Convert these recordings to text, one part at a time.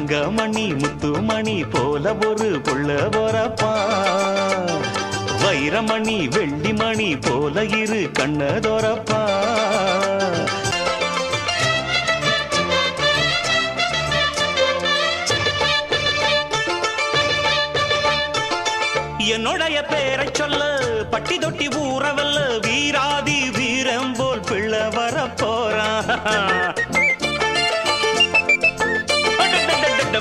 தங்கமணி முத்துமணி போல ஒரு புள்ள போறப்பா வைரமணி வெள்ளிமணி போல இரு கண்ணதோரப்பா என்னுடைய பேரை சொல்ல பட்டி தொட்டி ஊறவல்ல வீராதி வீரம் போல் பிள்ளை வர போறான்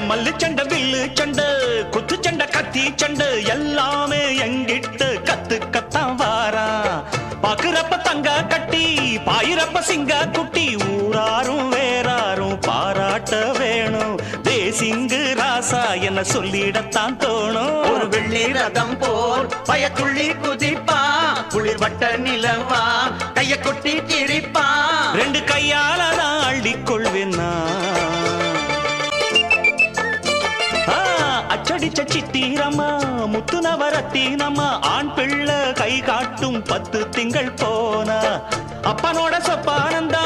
மல்லு சண்டை வில்லு சண்டை குத்து சண்டை கத்தி சண்டை எல்லாமே எங்கிட்ட கத்துக்கத்தான் வாரா பாக்குறப்ப தங்க கட்டி பாயிரப்ப சிங்க குட்டி ஊராரும் வேறாரும் பாராட்ட வேணும் தேசிங்கு ராசா என்ன சொல்லிடத்தான் தோணும் ஒரு வெள்ளி ரதம் போல் பயத்துள்ளி குதிப்பா குளிர் வட்ட நிலவா கைய கொட்டி திரிப்பா ரெண்டு கையால தான் அள்ளிக்கொள்வேன்னா அச்சடிச்ச சித்திரம்மா முத்து நவரத்தினம்மா ஆண் பிள்ளை கை காட்டும் 10 திங்கள் போனா அப்பனோட சொப்பானந்தா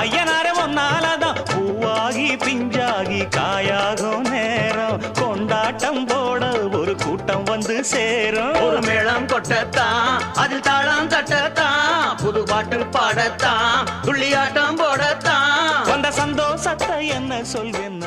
ஐயனார ஒன்னாலதான் பூவாகி பிஞ்சாகி காயாகும் நேரம் கொண்டாட்டம் போட ஒரு கூட்டம் வந்து சேரும் ஒரு மேளம் கொட்டத்தான் அதில் தாளம் தட்டத்தான் புது பாட்டு பாடத்தான் துள்ளியாட்டம் போடத்தான் அந்த சந்தோஷத்தை என்ன சொல்வேன்